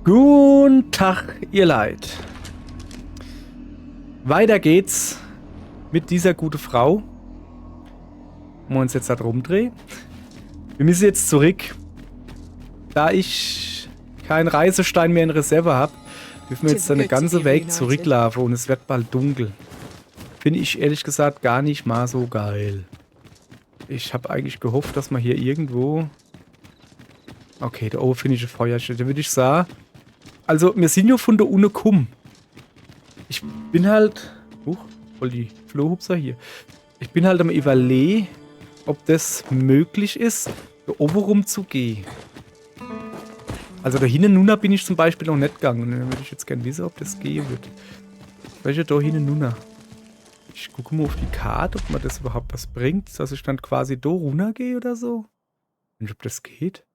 Guten Tag, ihr Leid. Weiter geht's mit dieser guten Frau. Wenn wir uns jetzt da drum drehen. Wir müssen jetzt zurück. Da ich keinen Reisestein mehr in Reserve habe, dürfen wir jetzt einen ganzen Weg zurücklaufen und es wird bald dunkel. Finde ich ehrlich gesagt gar nicht mal so geil. Ich habe eigentlich gehofft, dass man hier irgendwo... Okay, da oben finde ich eine Feuerstätte, würde ich sagen. Also, wir sind ja von der Unne gekommen. Ich bin halt... voll die Flohhupser hier. Ich bin halt am Überlegen, ob das möglich ist, da oben rumzugehen. Also da hinten nun bin ich zum Beispiel noch nicht gegangen. Dann würde ich jetzt gerne wissen, ob das gehen wird. Welche da hinten nun? Ich gucke mal auf die Karte, ob man das überhaupt was bringt, dass ich dann quasi da runtergehe oder so. Und ob das geht.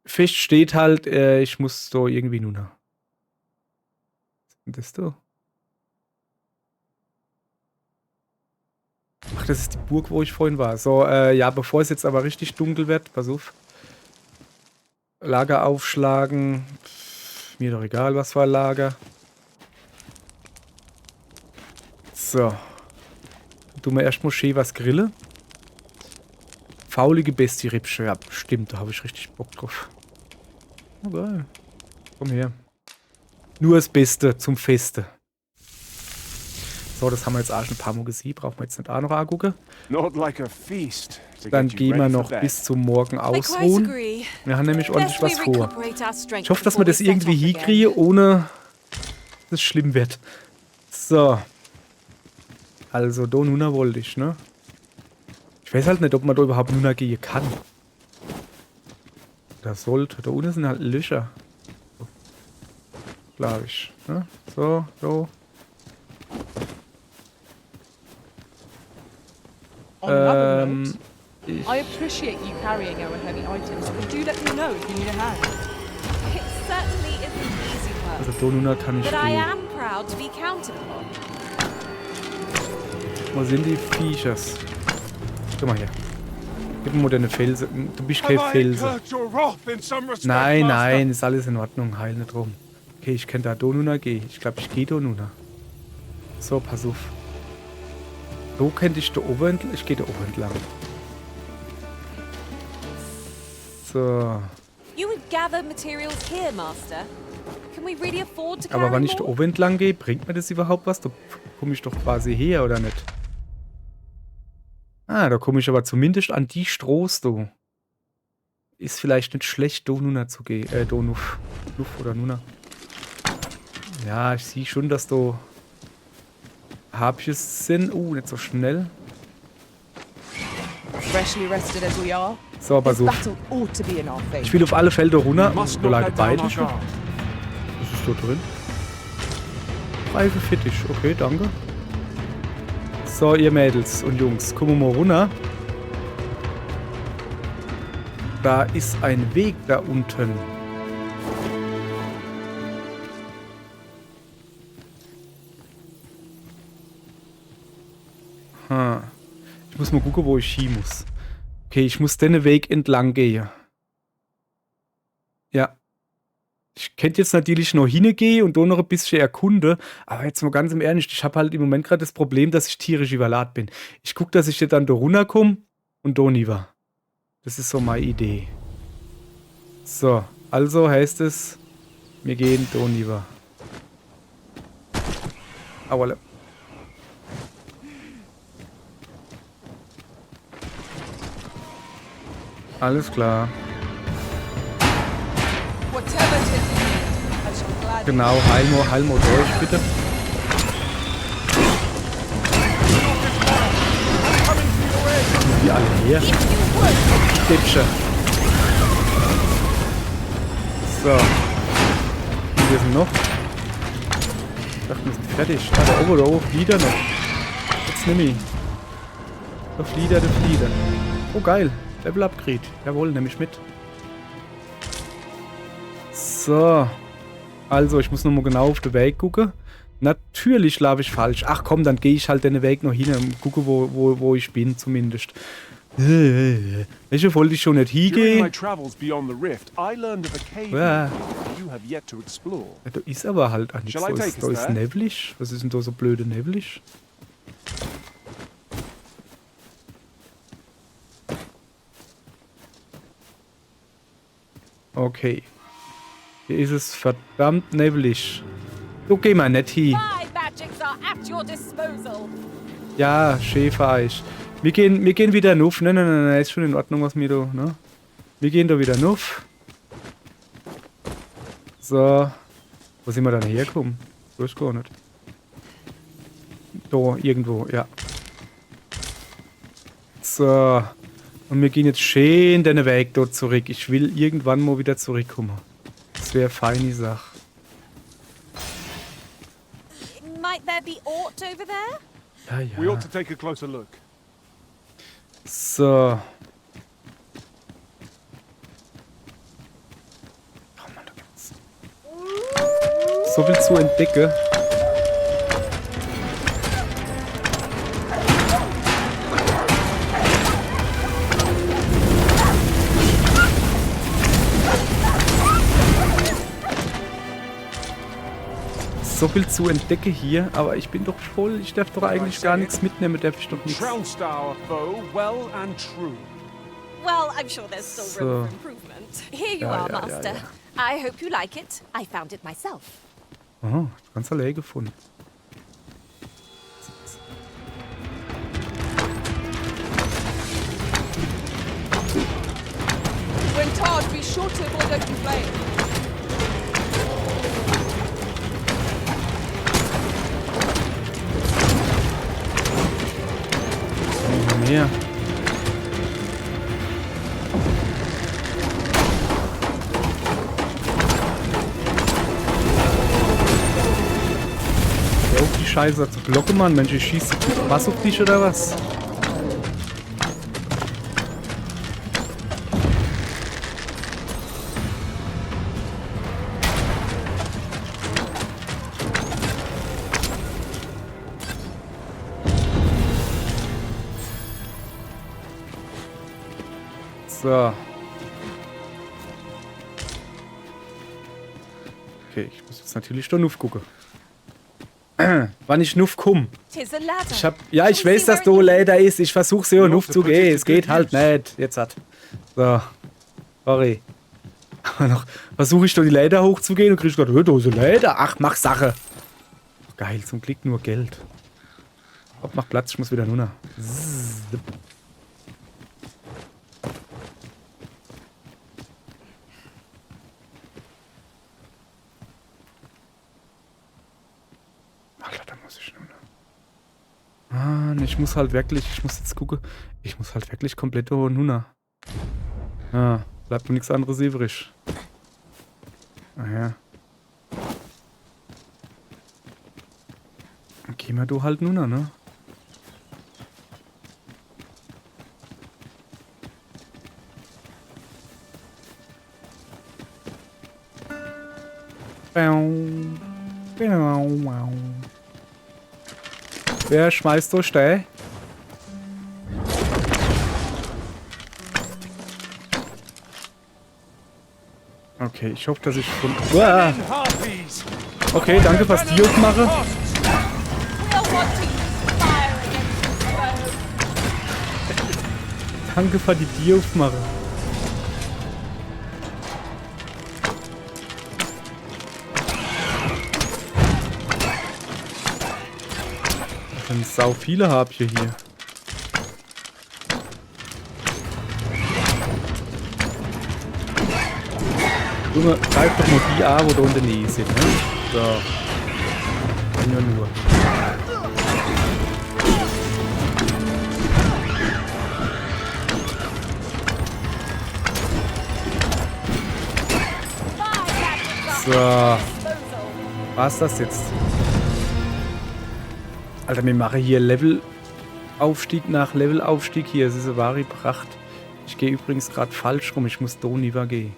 Fest steht halt, ich muss da irgendwie nun. Was ist denn das da? Ach, das ist die Burg, wo ich vorhin war. So, ja, bevor es jetzt aber richtig dunkel wird, pass auf. Lager aufschlagen. Mir doch egal, was für ein Lager. So. Tun wir erstmal schön was grillen. Faulige Bestie-Rippsche. Ja, stimmt, da habe ich richtig Bock drauf. Oh, geil. Komm her. Nur das Beste zum Feste. So, das haben wir jetzt auch schon ein paar Mal gesehen. Brauchen wir jetzt nicht auch noch angucken. Dann gehen wir noch bis zum Morgen ausruhen. Wir haben nämlich ordentlich was vor. Ich hoffe, dass wir das irgendwie hinkriegen, ohne dass es schlimm wird. So. Also, da Nuna wollte ich, ne? Ich weiß halt nicht, ob man da überhaupt Nuna gehen kann. Das sollte. Da unten sind halt Löcher. So. Glaube ich. Ne? So, so. I appreciate you carrying our heavy items, but do let me know if you need a hand. It certainly isn't easy work, Also Donuna kann ich but I gehen. am proud to be counted upon. Wo sind die Viechers? Guck mal her. Gib mir moderne Felsen. Du bist kein Felsen. Nein, nein, ist alles in Ordnung. Heil nicht rum. Okay, ich kann da Donuna gehen. Ich glaube, ich gehe Donuna. So, pass auf. So könnte ich da oben entlang. Ich gehe da oben entlang. So. You would gather materials here, Master. Can we really afford to carry Aber wenn ich da more? oben entlang gehe, bringt mir das überhaupt was? Da komme ich doch quasi her, oder nicht? Ah, da komme ich aber zumindest an die Strohs, du. Ist vielleicht nicht schlecht, do Nuna zu gehen. Donuf. Luff oder Nuna. Ja, ich sehe schon, dass du Habjes sind. Nicht so schnell. Freshly rested as we are, So, aber this so. battle ought to be in our Ich favor. will auf alle Felder runter. Du lage beide schon. Was ist da drin? Reife Fittich. Okay, danke. So, ihr Mädels und Jungs, kommen wir mal runter. Da ist ein Weg da unten. Ich muss mal gucken, wo ich hin muss. Okay, ich muss den Weg entlang gehen. Ja. Ich könnte jetzt natürlich noch hingehen und da noch ein bisschen erkunde, aber jetzt mal ganz im Ernst, ich habe halt im Moment gerade das Problem, dass ich tierisch überladen bin. Ich gucke, dass ich jetzt dann da runterkomme und da nie war. Das ist so meine Idee. So, also heißt es, wir gehen da nie war. Auerle. Alles klar. Whatever it is you need, I shall gladly. Genau, Heilmo durch, bitte. Sind die alle her? Dipsche. So. Und wir sind noch. Ich dachte, wir sind fertig. Ah, der Ober, Flieder noch. Jetzt nimm ich. Der Flieder. Oh, geil. Level Upgrade. Jawohl, nehme ich mit. So. Also, ich muss nochmal genau auf den Weg gucken. Natürlich laufe ich falsch. Ach komm, dann gehe ich halt den Weg noch hin und gucke, wo ich bin zumindest. Welche wollte ich schon nicht During my hingehen? travels beyond the rift, I learned of a cave Ja. you have yet to explore. Ja, da ist aber halt auch nichts. Shall I Da take ist, da us ist there? neblig. Was ist denn da so blöde neblig? Okay. Hier ist es verdammt neblig. So geh mal nicht hin. My magics are at your disposal. Ja, Schäfereich. Wir gehen wieder nuff. Nein, ist schon in Ordnung, was wir da, ne? Wir gehen da wieder nuff. So. Wo sind wir dann hergekommen? So ist gar nicht. Da, irgendwo, ja. So. Und wir gehen jetzt schön den Weg dort zurück. Ich will irgendwann mal wieder zurückkommen. Das wäre eine feine Sache. Might there be aught over there? Ja, We ja. ought to take a closer look. So. Oh Mann, da gibt's so viel zu entdecken. So viel zu entdecken hier, aber ich bin doch voll. Ich darf doch eigentlich gar nichts mitnehmen, darf ich doch nichts. Trounced our foe well and true. Well, I'm sure there's still room for improvement. Here you are, Master. I hope you like it. I found it myself. Aha, ganz allein gefunden. When charged, be sure to avoid open flame. Mehr. Ja, auf die Scheiße zu blocken, Mann. Mensch, ich schieße was auf dich oder was? So. Okay, ich muss jetzt natürlich da nuff gucken. Wann ich nuff komm. Tis a ladder. Ich weiß, dass da Leder ist. Ich versuch's ja nuff zu gehen. Es geht halt nicht. Jetzt hat. So. Sorry. Noch versuche ich da die Leder hochzugehen und krieg gerade, da ist ein Leder. Ach, mach Sache. Geil, zum Glück nur Geld. Hopp, mach Platz, ich muss wieder runter. Zzzz. Alter, da muss ich runter. Mann, ich muss jetzt gucken. Ich muss halt wirklich komplett da runter. Ah, bleibt mir nichts anderes übrig. Ah ja. Dann gehen wir da halt runter, ne? Wer schmeißt da Stein? Okay, ich hoffe, dass ich von... Uah. Harpies! Okay, danke, was die aufmache. We'll want to use fire against the foe. Danke, für die aufmache. Das sind sau viele Harpie hier. Junge, greif doch mal die an, wo da unten nie sind, ne? So. Kann ja nur. So. War's das jetzt? Alter, wir machen hier Levelaufstieg nach Levelaufstieg hier. Es ist eine wahre Pracht. Ich gehe übrigens gerade falsch rum. Ich muss da lieber gehen.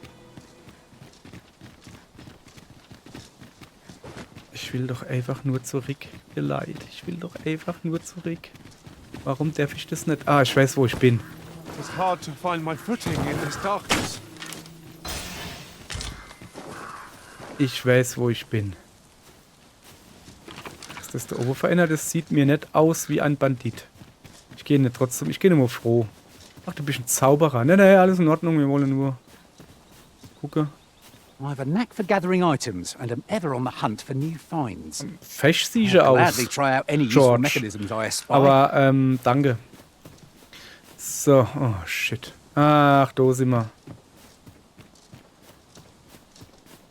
Ich will doch einfach nur zurück, ihr Leid. Ich will doch einfach nur zurück. Warum darf ich das nicht? Ah, ich weiß, wo ich bin. It's hard to find my footing in this darkness. Ich weiß, wo ich bin. Ist das der Obervereiner? Das sieht mir nicht aus wie ein Bandit. Ich gehe nicht trotzdem. Ich gehe nur froh. Ach, du bist ein Zauberer. Nee, alles in Ordnung. Wir wollen nur gucken. I have a knack for gathering items and am ever on the hunt for new finds. Fesch siege aus. Gladly try out any useful George. mechanisms I espy. Aber, danke. So, oh shit. Ach, da sind wir.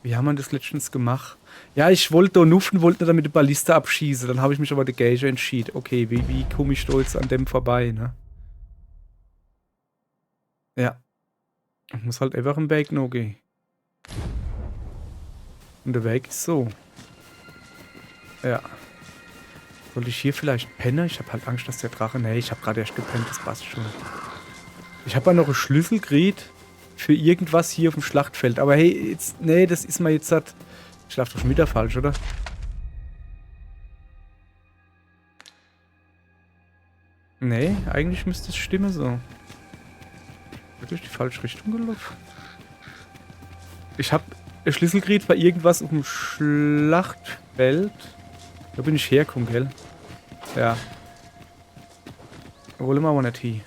Wie haben wir das letztens gemacht? Ja, ich wollte da nuffen, wollte damit die Balliste abschießen. Dann habe ich mich aber dagegen entschieden. Okay, wie komme ich da jetzt an dem vorbei, ne? Ja. Ich muss halt einfach im Weg noch gehen. Und der Weg ist so. Ja. Soll ich hier vielleicht pennen? Ich habe halt Angst, dass der Drache... Nee, ich habe gerade erst gepennt, das passt schon. Ich habe ja noch einen Schlüssel gekriegt für irgendwas hier auf dem Schlachtfeld. Aber hey, jetzt... Nee, das ist mal jetzt... Ich schlafe doch schon wieder falsch, oder? Nee, eigentlich müsste es stimmen so. Wirklich die falsche Richtung gelaufen. Ich habe einen Schlüssel gekriegt bei irgendwas auf dem Schlachtfeld. Da bin ich hergekommen, gell? Ja. Da wollen wir aber nicht hin.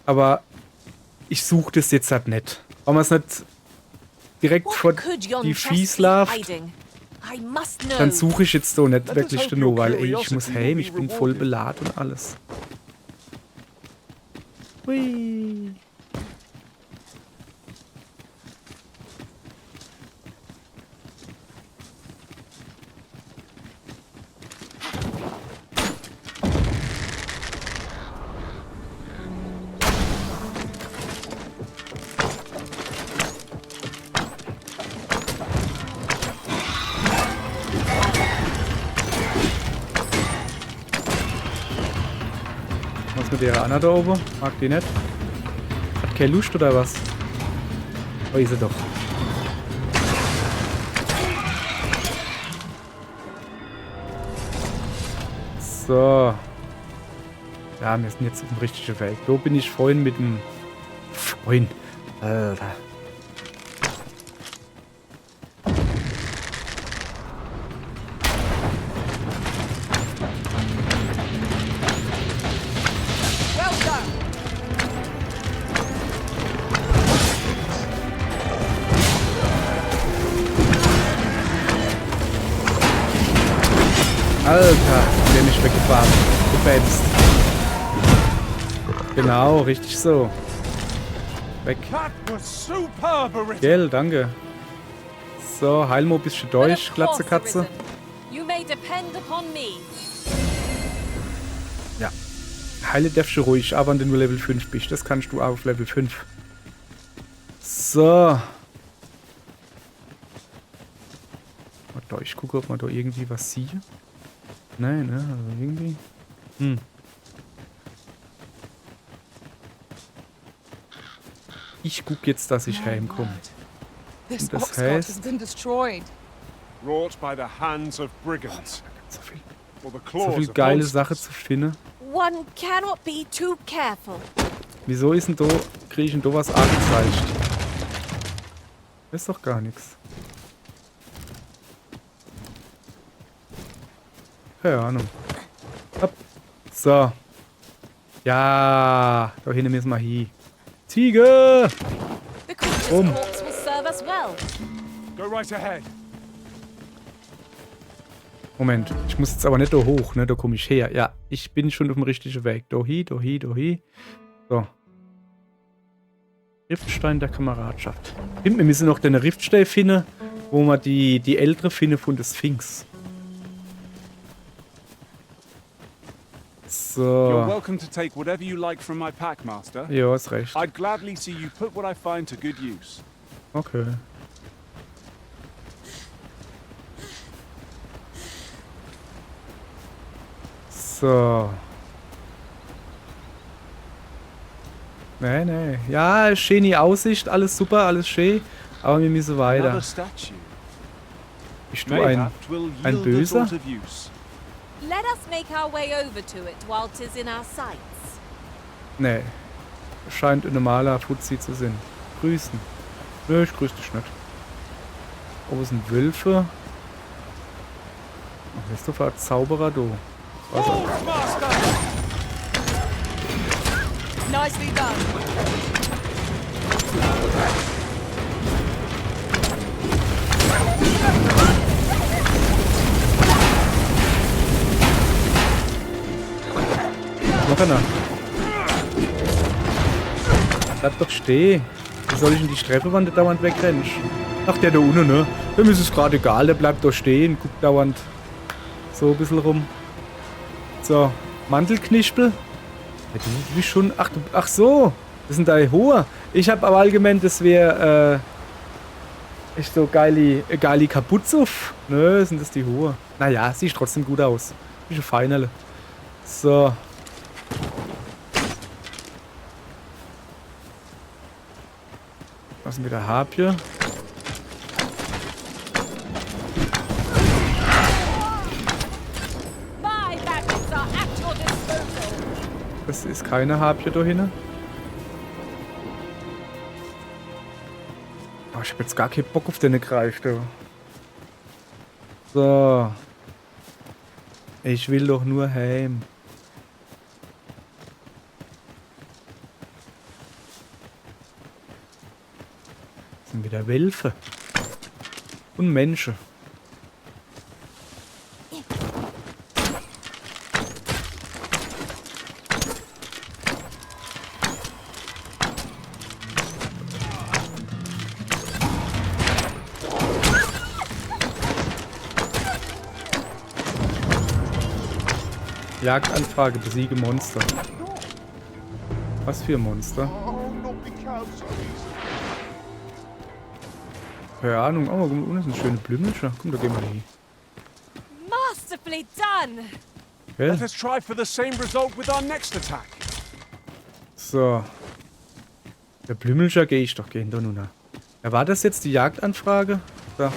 Aber ich suche das jetzt halt nicht. Wenn man es nicht direkt vor die Viehs läuft, dann suche ich jetzt so nicht wirklich nur, weil ey, ich muss heim, ich bin voll beladen und alles. Hui. Was mit der Anna da oben? Mag die nicht? Hat keine Lust oder was? Oh, ist sie doch. So. Ja, wir sind jetzt auf dem richtigen Weg. Da bin ich vorhin mit dem... Freund. Alter. Alter, der mich weggefahren. Gebämst. Genau, richtig so. Weg. Gell, danke. So, Heilmo bist du durch, Glatze Katze. Ja. Heile darfst du ruhig, aber wenn du nur Level 5 bist. Das kannst du auch auf Level 5. So. Warte, ich gucke, ob man da irgendwie was sieht. Nein, ne? Also irgendwie. Ich guck jetzt, dass ich heimkomme. Und das heißt... Wrought by the hands of brigands. So viel, Or the so claws viel of geile monsters. Sache zu finden. One cannot be too careful. Wieso ist denn da... Kriege ich denn da was angezeigt? Das ist doch gar nichts. Keine Ahnung. Hopp. So. Ja, da hinten müssen wir hin. Ziege! The creature's corpse will serve us well. Go right ahead. Moment, ich muss jetzt aber nicht da hoch, ne? Da komme ich her. Ja, ich bin schon auf dem richtigen Weg. Da hin, da hin, da hin. So. Riftstein der Kameradschaft. Stimmt, wir müssen noch den Riftstein finden, wo wir die ältere finden von der Sphinx. You're So. welcome to take whatever you like from my pack, Master. Ja, hast recht. I'd gladly see you put what I find to good use. Okay. So. Nee. Ja, schöne Aussicht, alles super, alles schön. Aber wir müssen weiter. Another statue. Bist du ein Mayhap 'twill ein yield a Böser? sort of use. Let us make our way over to it while 'tis in our sights. Nee. scheint ein normaler Fuzzi zu sein. Grüßen. Nö, ich grüß dich nicht. Oh, sind Wölfe? Ach, ist doch ein Zauberer, du. Also. Hold, Master! Nicely done. Noch einer. Bleib doch stehen. Wie soll ich in die Treppe, wann der dauernd wegrennt? Ach, der da unten, ne? Dem ist es gerade egal, der bleibt da stehen, guckt dauernd so ein bisschen rum. So, Mantelknispel. Ja, du bist schon. Ach so, das sind deine Hohe. Ich hab aber allgemein, das wäre echt so geili Kaputzuf. Nö, sind das die Hohe. Naja, sieht trotzdem gut aus. Ist ein Feinerle. So. Was sind wieder Harpie? My maggots are at your disposal. Das ist keine Harpie da hinten. Oh, ich hab jetzt gar keinen Bock auf den Greif, du. So. Ich will doch nur heim. Das sind wieder Wölfe. Und Menschen. Jagdanfrage, besiege Monster. Was für Monster? Keine Ahnung. Oh, guck mal, unten ist eine schöne Blümchen. Komm, da gehen wir hin. Masterfully done. Okay. Let us try for the same result with our next attack. So. Der Blümelscher gehe ich doch gehen, da nun. Ja, war das jetzt die Jagdanfrage? Da.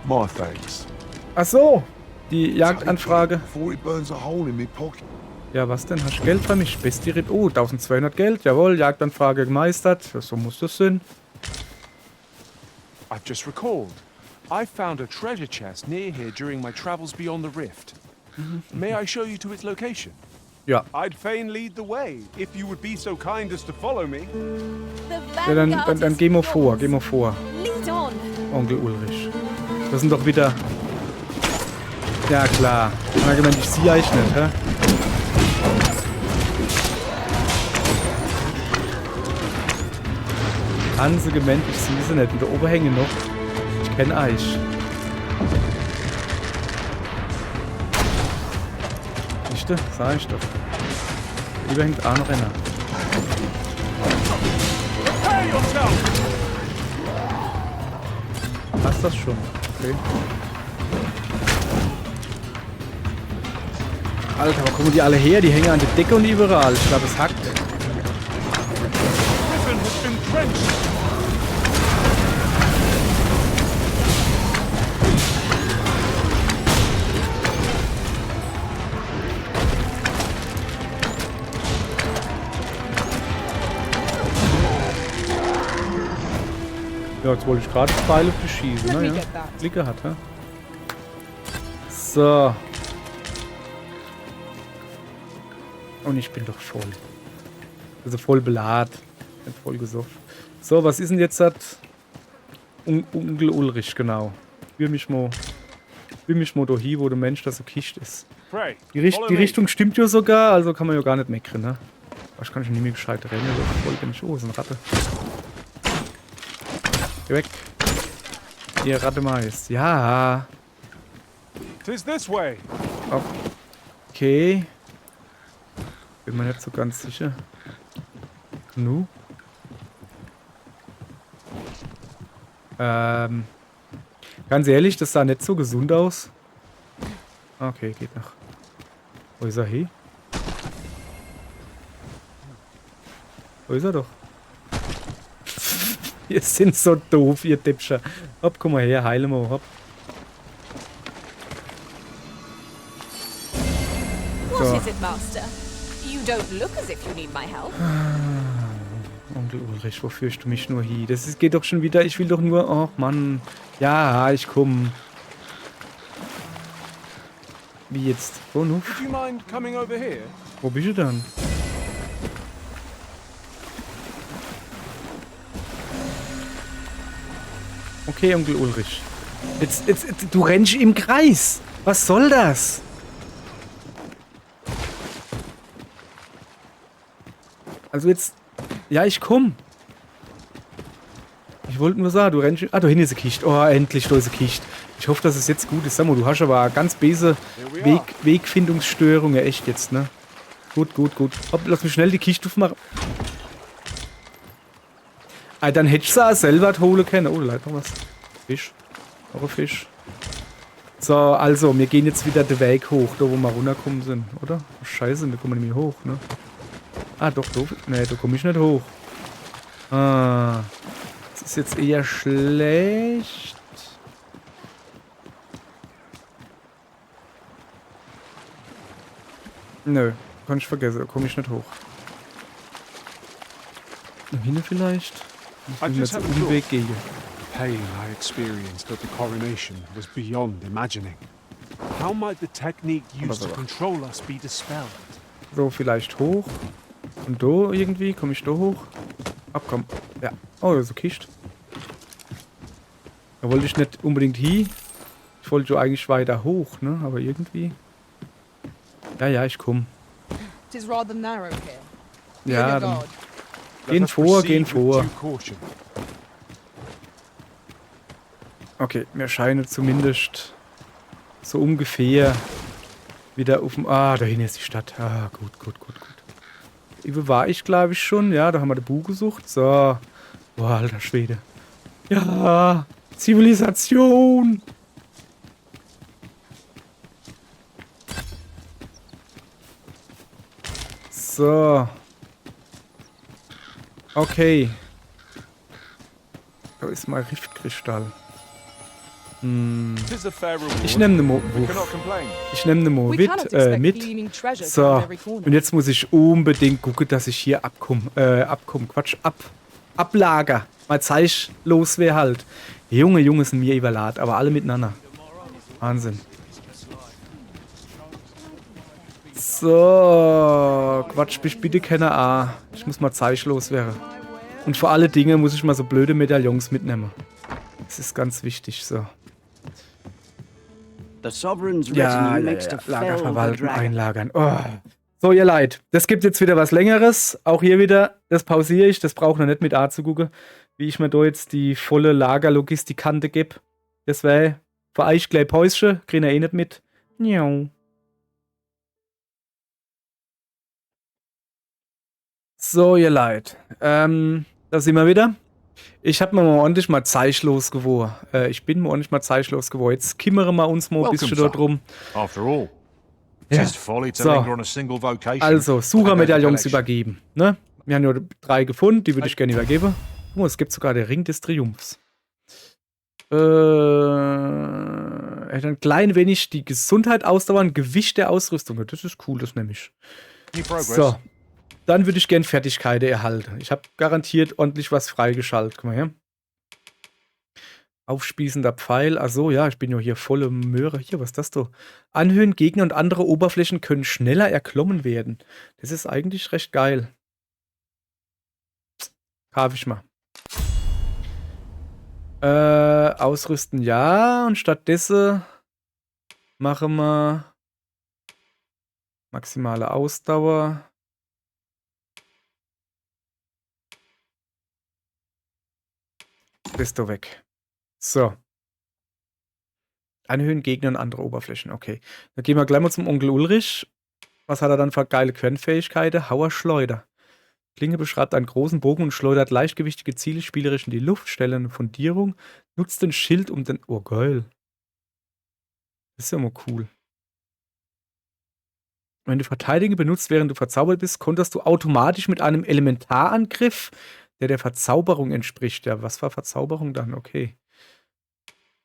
My thanks. Ach so. Die Jagdanfrage. Before it burns a hole in my pocket. Ja, was denn? Hast du Geld für mich? Bestirit. Oh, 1200 Geld. Jawohl, Jagdanfrage gemeistert. So muss das sein. I've just recalled. I found a treasure chest near here during my travels beyond the rift. May I show you to its location? Ja. I'd fain lead the way, if you would be so kind as to follow me. The Ja, vanguard dann is gehen wir vor. yours. Gehen wir vor. Lead on. Onkel Ulrich. Das sind doch wieder... Ja, klar. Man hat gemeint, ich sehe euch nicht, hä? Hanse gemeint, ich sehe sie nicht. Und da oben hängen noch. Ich kenne euch. Siehste? Sag ich doch. Lieber hängt auch noch einer. Prepare yourself! Passt das schon? Okay. Alter, wo kommen die alle her? Die hängen an der Decke und überall. Ich glaube, es hackt. Prison has been drenched! Ja, jetzt wollte ich gerade Pfeile beschießen. Let me Naja, get that. Glück gehabt, hä? So. Und ich bin doch voll. Also voll beladen. Bin voll gesoffen. So, was ist denn jetzt das? Onkel Ulrich, genau. Will mich mal da hin, wo der Mensch da so kischt ist. Pray, Die follow me. Richtung stimmt ja sogar, also kann man ja gar nicht meckern, ne? Ich kann nicht mehr gescheit rennen, so voll bin ich. Oh, ist eine Ratte. Geh weg. Ihr Ratte Mais. Ja. 'Tis this way. Okay. Bin mir nicht so ganz sicher. Nu? Ganz ehrlich, das sah nicht so gesund aus. Okay, geht noch. Wo ist er hin? Wo ist er doch? Ihr sind so doof, ihr Dipscher. Hopp, komm mal her, heile mal, hopp. What is it, Master? You don't look as if you need my help. Onkel Ulrich, wo führst du mich nur hin? Geht doch schon wieder, ich will doch nur... Oh Mann. Ja, ich komm. Wie jetzt? Wo noch? Would you mind coming over here? Wo bist du dann? Okay, Onkel Ulrich. Jetzt, du rennst im Kreis. Was soll das? Also jetzt... Ja, ich komm. Ich wollte nur sagen, du rennst... Ah, da hinten ist eine Kiste. Oh, endlich, da ist eine Kiste. Ich hoffe, dass es jetzt gut ist. Sag mal, du hast aber ganz böse Wegfindungsstörungen. Echt jetzt, ne? Gut. Hopp, lass mich schnell die Kiste aufmachen. Ah, dann hättest du auch selber holen können. Oh, da leidet noch was. Fisch. Auch ein Fisch. So, also, wir gehen jetzt wieder den Weg hoch, da wo wir runtergekommen sind, oder? Oh, scheiße, wir kommen nicht mehr hoch, ne? Ah, doch, da. Ne, da komme ich nicht hoch. Ah. Das ist jetzt eher schlecht. Nö, kann ich vergessen, da komme ich nicht hoch. Da hinten vielleicht? Ich muss jetzt einen Umweg gehen. The pain I experienced at the coronation was beyond imagining. How might the technique used to control us be dispelled? So, vielleicht hoch. Und da irgendwie, komme ich da hoch? Abkommen. Ja. Oh, das ist eine Kiste. Da wollte ich nicht unbedingt hin. Ich wollte ja eigentlich weiter hoch, ne? Aber irgendwie... Ja, ich komme. It is rather narrow here. Ja, Dear dann... God. Gehen Let us vor, gehen proceed with vor. due caution. Okay, mir scheint zumindest so ungefähr wieder auf dem... Ah, da hinten ist die Stadt. Ah, gut. Wo war ich, glaube ich, schon. Ja, da haben wir den Bu gesucht. So. Boah, alter Schwede. Ja, Zivilisation. So. Okay. Da ist mal Riftkristall. Tis a fair reward. Ich nehme eine We cannot complain. Ich nehme eine We cannot expect mit. gleaming treasures So. around every corner. Und jetzt muss ich unbedingt gucken, dass ich hier Ablager. Mal Zeich los wäre halt. Junge sind mir überladen, aber alle miteinander. Wahnsinn. So, Quatsch, mich bitte keine A. Ich muss mal Zeich los werden. Und vor alle Dinge muss ich mal so blöde Medaillons mitnehmen. Das ist ganz wichtig, so. The Sovereign's Ja, retinue makes to Lager fell the verwalten, dragon. einlagern. Oh. So, ihr Leid. Das gibt jetzt wieder was Längeres. Auch hier wieder, das pausiere ich. Das braucht noch nicht mit A zu gucken, wie ich mir da jetzt die volle Lagerlogistikkante gebe. Das wäre für euch gleich Päuschen. Kriegen ihr eh nicht mit. Njau. So, ihr Leid. Da sind wir wieder. Ich habe mir mal ordentlich mal Zeich losgeworen. Ich bin mir ordentlich mal Zeich losgeworen. Jetzt kümmern wir uns mal ein bisschen dort rum. After all, Ja. it's folly to So. linger on a single vocation. Also, Suchermedaillons Collection. übergeben. Ne? Wir haben ja 3 gefunden, die würde ich gerne übergeben. Oh, es gibt sogar den Ring des Triumphs. Hätte ein klein wenig die Gesundheit ausdauern, Gewicht der Ausrüstung. Das ist cool, das nehme ich. New progress. So. Dann würde ich gerne Fertigkeiten erhalten. Ich habe garantiert ordentlich was freigeschaltet. Guck mal her. Aufspießender Pfeil. Achso, ja, ich bin ja hier volle Möhre. Hier, was ist das da? Anhöhen, Gegner und andere Oberflächen können schneller erklommen werden. Das ist eigentlich recht geil. Kaufe ich mal. Ausrüsten ja. Und stattdessen machen wir maximale Ausdauer. Bist du weg. So. Anhöhen, Gegner und andere Oberflächen. Okay. Dann gehen wir gleich mal zum Onkel Ulrich. Was hat er dann für geile Quernfähigkeiten? Hauer Schleuder. Klinge beschreibt einen großen Bogen und schleudert leichtgewichtige Ziele spielerisch in die Luft, stellt eine Fundierung, nutzt den Schild um den... Oh, geil. Das ist ja mal cool. Wenn du Verteidigung benutzt, während du verzaubert bist, konterst du automatisch mit einem Elementarangriff, der Verzauberung entspricht. Ja, was war Verzauberung dann? Okay.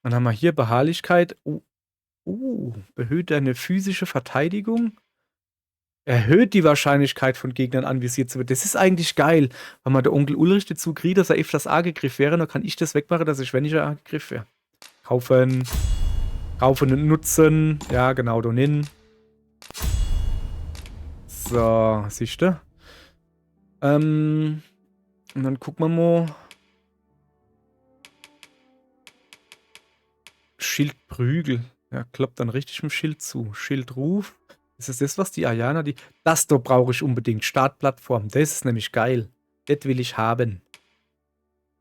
Dann haben wir hier Beharrlichkeit. Behöht deine physische Verteidigung. erhöht die Wahrscheinlichkeit von Gegnern anvisiert zu werden. Das ist eigentlich geil, wenn man der Onkel Ulrich dazu kriegt, dass er öfters angegriffen wäre, dann kann ich das wegmachen, dass ich weniger angegriffen wäre. Kaufen und nutzen. Ja, genau, da hin. So, siehst du? Und dann gucken wir mal. Schildprügel. Ja, klappt dann richtig mit dem Schild zu. Schildruf. Ist das, was die Ayana, die... Das da brauche ich unbedingt. Startplattform. Das ist nämlich geil. Das will ich haben.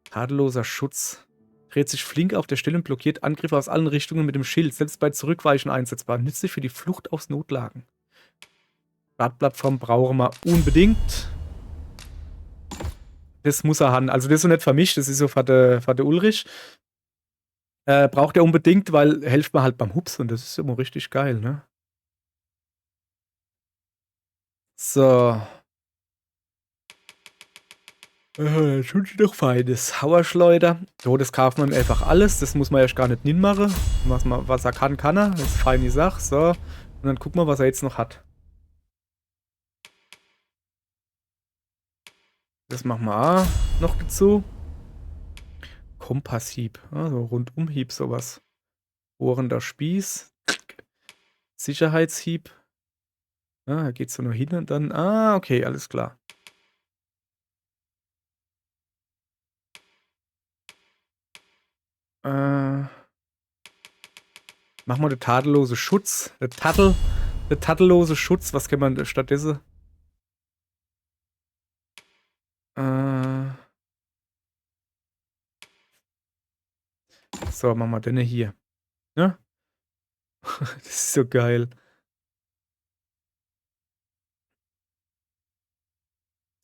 Tadelloser Schutz. Dreht sich flink auf der Stelle und blockiert Angriffe aus allen Richtungen mit dem Schild. Selbst bei Zurückweichen einsetzbar. Nützlich für die Flucht aus Notlagen. Startplattform brauchen wir unbedingt. Das muss er haben. Also das ist so nicht vermischt. Das ist so für der Ulrich. Braucht er unbedingt, weil hilft mir halt beim Hups. Und das ist immer richtig geil, ne? So. Schon noch feines. Hauerschleuder. So, das kaufen wir einfach alles. Das muss man erst gar nicht machen. Was er kann, kann er. Das ist eine feine Sache. So. Und dann gucken wir, was er jetzt noch hat. Das machen wir auch noch dazu. Kompasshieb. Also Rundumhieb, sowas. Bohrender Spieß. Sicherheitshieb. Ah, da geht's so nur hin und dann. Ah, okay, alles klar. Machen wir den tadellose Schutz. Der tadellose Schutz. Was kann man stattdessen? So, machen wir den hier. Ja? Das ist so geil.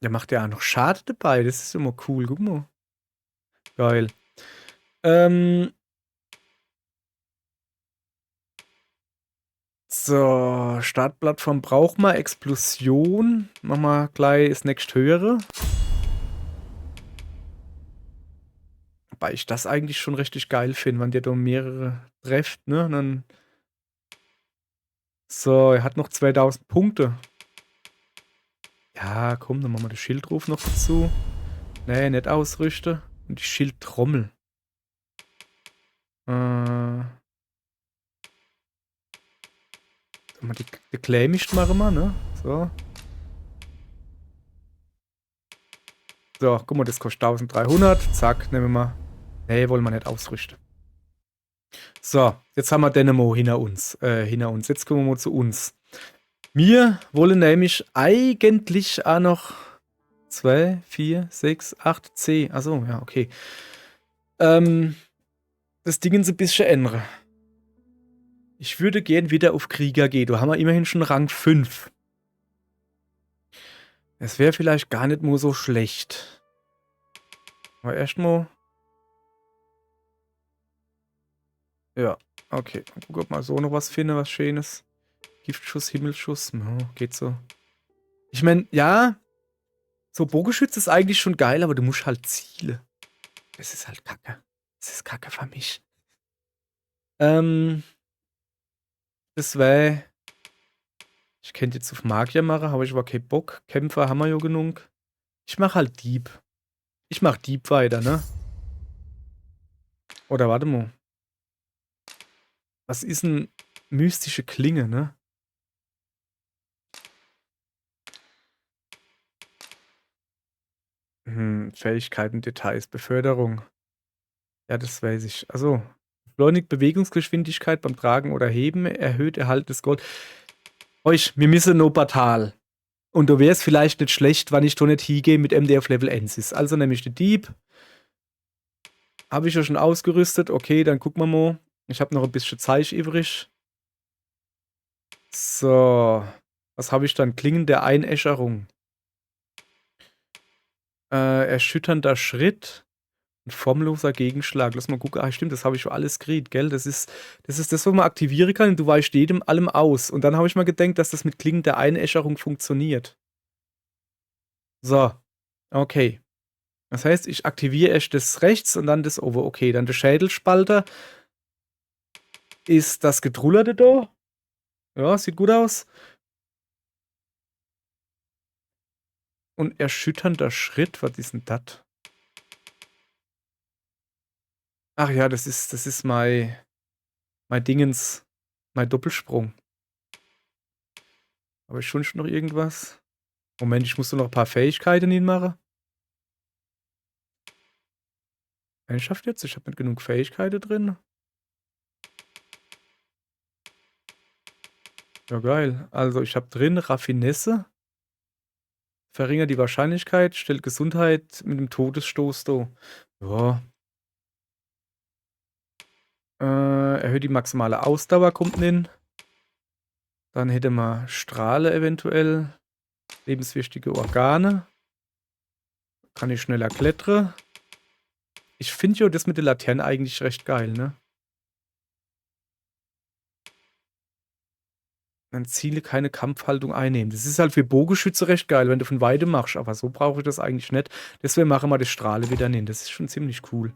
Der macht ja auch noch Schade dabei. Das ist immer cool. Guck mal. Geil. So, Startplattform braucht man. Explosion. Machen wir gleich das nächste höhere. Wobei ich das eigentlich schon richtig geil finde, wenn der da mehrere trefft, ne? Und dann so, er hat noch 2000 Punkte. Ja, komm, dann machen wir den Schildruf noch dazu. Nee, nicht ausrüsten. Und die Schildtrommel. Die Claimisch machen wir, ne? So. So, guck mal, das kostet 1300. Zack, nehmen wir mal. Nee, wollen wir nicht ausrüsten. So, jetzt haben wir Dynamo hinter uns. Jetzt kommen wir mal zu uns. Wir wollen nämlich eigentlich auch noch 2, 4, 6, 8, 10. Achso, ja, okay. Das Ding ist ein bisschen ändern. Ich würde gern wieder auf Krieger gehen. Da haben wir immerhin schon Rang 5. Es wäre vielleicht gar nicht mal so schlecht. Aber erstmal. Ja, okay. Guck, ob mal so noch was finde, was Schönes. Giftschuss, Himmelschuss. Oh, geht so. Ich meine, ja. So, Bogenschütze ist eigentlich schon geil, aber du musst halt zielen. Das ist halt kacke. Das ist kacke für mich. Das wäre. Ich könnte jetzt auf Magier machen, aber ich war kein Bock. Kämpfer haben wir ja genug. Ich mache halt Dieb. Ich mach Dieb weiter, ne? Oder warte mal. Was ist denn mystische Klinge, ne? Fähigkeiten, Details, Beförderung. Ja, das weiß ich. Also, beschleunigt Bewegungsgeschwindigkeit beim Tragen oder Heben, erhöht Erhalt des Gold. Euch, wir müssen noch Portal. Und da wäre es vielleicht nicht schlecht, wenn ich da nicht hingehe mit MD auf Level 1 ist. Also nämlich den Dieb. Habe ich ja schon ausgerüstet. Okay, dann gucken wir mal. Ich habe noch ein bisschen Zeug übrig. So. Was habe ich dann? Klingen der Einäscherung. Erschütternder Schritt. Ein formloser Gegenschlag. Lass mal gucken. Ah, stimmt, das habe ich schon alles gekriegt, gell? Das ist das, was man aktivieren kann. Und du weichst jedem allem aus. Und dann habe ich mal gedacht, dass das mit Klingen der Einäscherung funktioniert. So. Okay. Das heißt, ich aktiviere erst das rechts und dann das over. Okay, dann der Schädelspalter. Ist das Gedrullerte da? Ja, sieht gut aus. und erschütternder Schritt. Was ist denn das? Ach ja, das ist mein Dingens, mein Doppelsprung. Aber schon noch irgendwas? Moment, ich muss noch ein paar Fähigkeiten hinmachen. Ernsthaft jetzt? Ich habe nicht genug Fähigkeiten drin. Ja, geil. Also, ich habe drin Raffinesse. Verringert die Wahrscheinlichkeit, stellt Gesundheit mit dem Todesstoß dar. Ja. Erhöht die maximale Ausdauer, kommt hin. Dann hätte man Strahle eventuell. Lebenswichtige Organe. Kann ich schneller klettern. Ich finde ja das mit der Laterne eigentlich recht geil, ne? Dann Ziele keine Kampfhaltung einnehmen. Das ist halt für Bogenschütze recht geil, wenn du von Weide machst. Aber so brauche ich das eigentlich nicht. Deswegen machen wir das Strahle wieder hin. Das ist schon ziemlich cool.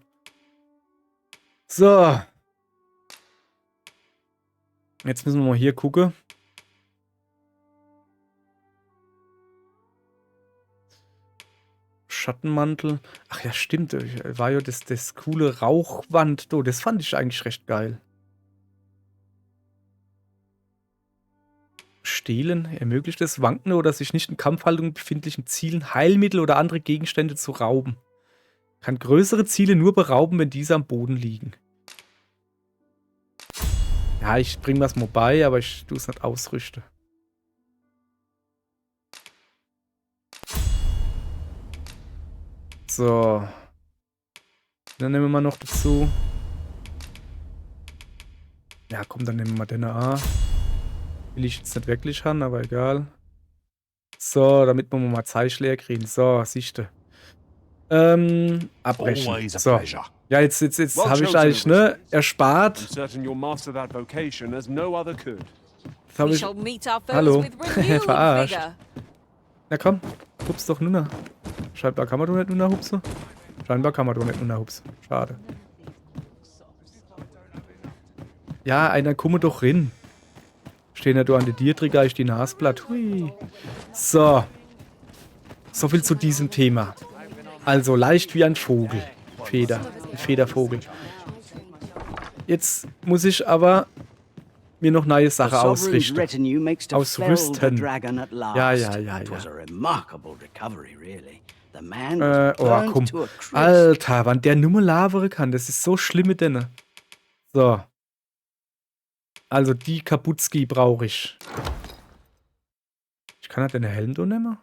So. Jetzt müssen wir mal hier gucken. Schattenmantel. Ach ja, stimmt. War ja das coole Rauchwand. Das fand ich eigentlich recht geil. Stehlen ermöglicht es, wankende oder sich nicht in Kampfhaltung befindlichen Zielen Heilmittel oder andere Gegenstände zu rauben. Kann größere Ziele nur berauben, wenn diese am Boden liegen. Ja, ich bringe das mal bei, aber ich tue es nicht ausrüsten. So. Dann nehmen wir mal noch dazu. Ja, komm, dann nehmen wir mal den A. Will ich jetzt nicht wirklich haben, aber egal. So, damit wir mal Zeichen leer kriegen. So, siehste. Abbrechen. Always a So. pleasure. Ja, jetzt habe ich eigentlich, ne, I'm erspart. certain you'll master that vocation as no other could. Jetzt habe We ich. shall meet our foes Hallo. with renewed Verarscht. vigor. Na komm, hups doch nur. Scheinbar kann man doch nicht nur hupsen. Scheinbar kann man doch nicht nur hupsen. Schade. Ja, einer komme doch rein. Stehen ja da an der Dierträger, ich die Nasblatt. Hui. So. So viel zu diesem Thema. Also leicht wie ein Vogel. Ein Federvogel. Jetzt muss ich aber mir noch neue Sachen ausrichten. Ausrüsten. Ja. Oh, komm. Alter, wann der Nummer lavere kann, das ist so schlimm mit denen. So. Also die Kaputski brauche ich. Ich kann halt den Helm da nehmen.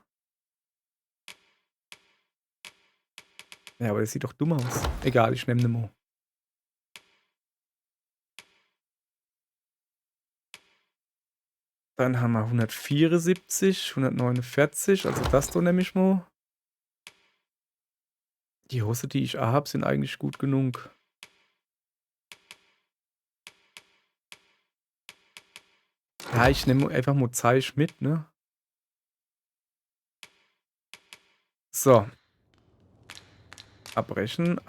Ja, aber das sieht doch dumm aus. Egal, ich nehme den mal. Dann haben wir 174, 149, also das da nehme ich mal. Die Hose, die ich habe, sind eigentlich gut genug. Ja, ich nehme einfach mal Zeich mit, ne? So. Abbrechen.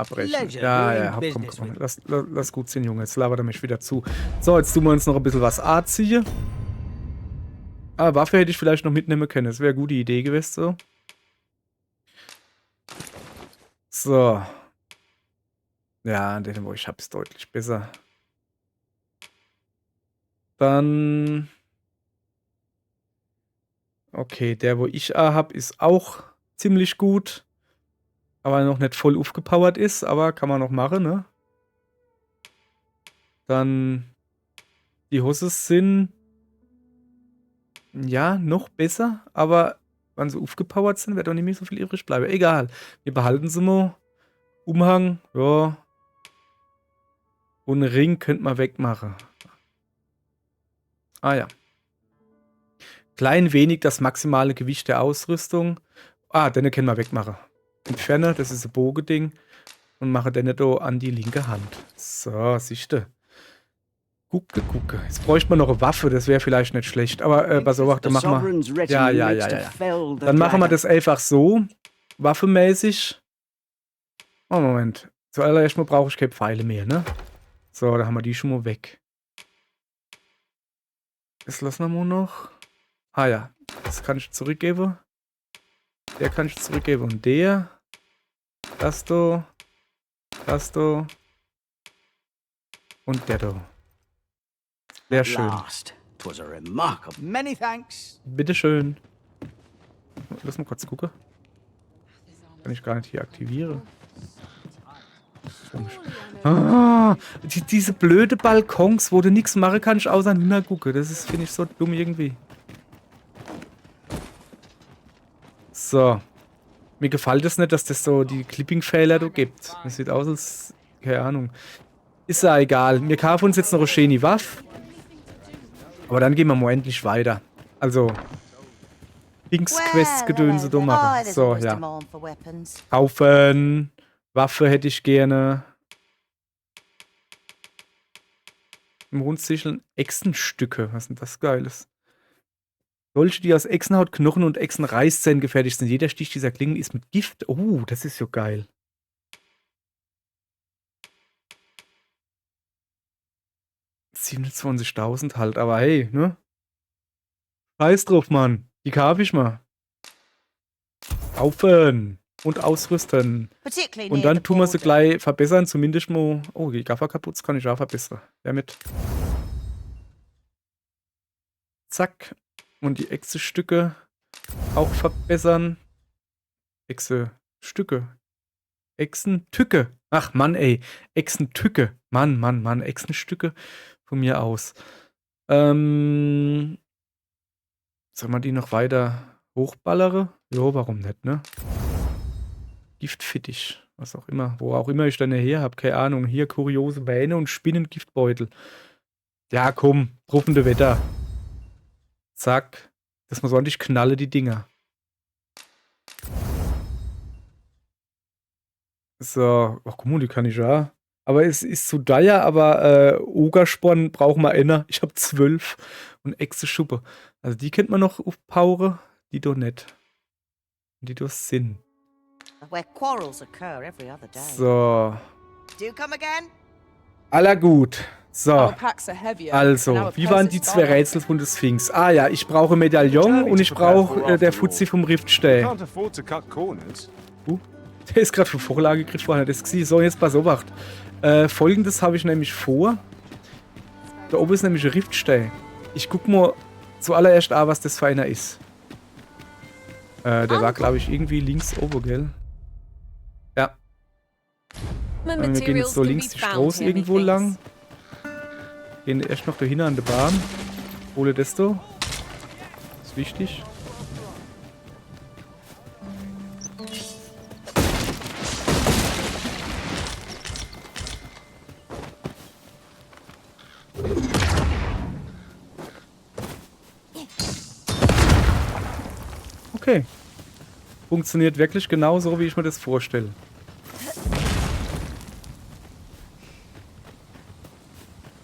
Ja, komm. Lass gut sein, Junge. Jetzt labert er mich wieder zu. So, jetzt tun wir uns noch ein bisschen was A ziehen. Ah, Waffe hätte ich vielleicht noch mitnehmen können. Das wäre eine gute Idee gewesen, so. So. Ja, den, wo ich habe, ist deutlich besser. Dann. Okay, der, wo ich A habe, ist auch ziemlich gut. Aber noch nicht voll aufgepowert ist, aber kann man noch machen, ne? Dann. Die Hose sind. Ja, noch besser, aber wenn sie aufgepowert sind, wird doch nicht mehr so viel übrig bleiben. Egal. Wir behalten sie mal. Umhang, ja. Und einen Ring könnte man wegmachen. Ah ja. Klein wenig das maximale Gewicht der Ausrüstung. Ah, den können wir wegmachen. Entferne, das ist ein Bogending. Und mache den da an die linke Hand. So, siehste. Gucke. Jetzt bräuchte man noch eine Waffe, das wäre vielleicht nicht schlecht. Aber pass auf, dann machen wir. Ja. Dann machen wir das einfach so. Waffenmäßig. Oh, Moment. Zuallererst mal brauche ich keine Pfeile mehr, ne? So, da haben wir die schon mal weg. Das lassen wir mal noch. Ah ja, das kann ich zurückgeben. Der kann ich zurückgeben. Und der. Das da. Das da. Und der da. Sehr schön. Last. 'Twas a remarkable. Many thanks. Bitteschön. Lass mal kurz gucken. Kann ich gar nicht hier aktivieren. Komisch. Ah, diese blöde Balkons, wo du nichts machen kannst, außer nur gucken. Das ist, finde ich, so dumm irgendwie. So. Mir gefällt es nicht, dass das so die Clipping-Fehler da gibt. Das sieht aus als... Keine Ahnung. Ist ja egal. Wir kaufen uns jetzt noch eine schöne Waffe. Aber dann gehen wir mal endlich weiter. Also... Dings-Quest-Gedönse da machen. So, ja. Kaufen. Waffe hätte ich gerne. Im Rundsicheln Echsenstücke. Was ist denn das Geiles? Solche, die aus Echsenhaut, Knochen und Echsenreißzähnen gefertigt sind. Jeder Stich dieser Klingen ist mit Gift. Oh, das ist so geil. $27.000 halt, aber hey, ne? Scheiß drauf, Mann. Die kaufe ich mal. Kaufen. Und ausrüsten. Und dann tun wir sie gleich verbessern, zumindest mal... Oh, die Gaffer kaputt kann ich auch verbessern. Damit. Zack. Und die Echse-Stücke auch verbessern. Echse-Stücke. Echsentücke. Ach, Mann, ey. Echsentücke. Mann. Echsenstücke von mir aus. Sollen wir die noch weiter hochballere? Jo, warum nicht, ne? Giftfittich. Was auch immer. Wo auch immer ich dann her habe. Keine Ahnung. Hier kuriose Wähne und Spinnengiftbeutel. Ja, komm. Truppende Wetter. Zack. Dass man so ordentlich knalle, die Dinger. So. Ach, guck mal, die kann ich ja. Aber es ist zu teuer, aber Ogersporn brauchen wir einer. Ich habe 12. Und Echse-Schuppe. Also die kennt man noch auf Paure. Die doch nicht. Die doch Sinn. So. Aller gut. So. Also, wie waren die zwei Rätsel von der Sphinx? Ah ja, ich brauche Medaillon und ich brauche der Fuzzi vom Riftstähl. Der ist gerade für Vorlage gekriegt vorher. Das gesehen. So, jetzt pass auf. Folgendes habe ich nämlich vor. Da oben ist nämlich ein Riftstähl. Ich guck mal zuallererst an, was das für einer ist. Der war, glaube ich, irgendwie links oben, gell? Ja. Wir gehen jetzt so links die Straße irgendwo lang. Gehen erst noch dahinter an der Bahn. Hole das da. Das ist wichtig. Okay. Funktioniert wirklich genauso, wie ich mir das vorstelle.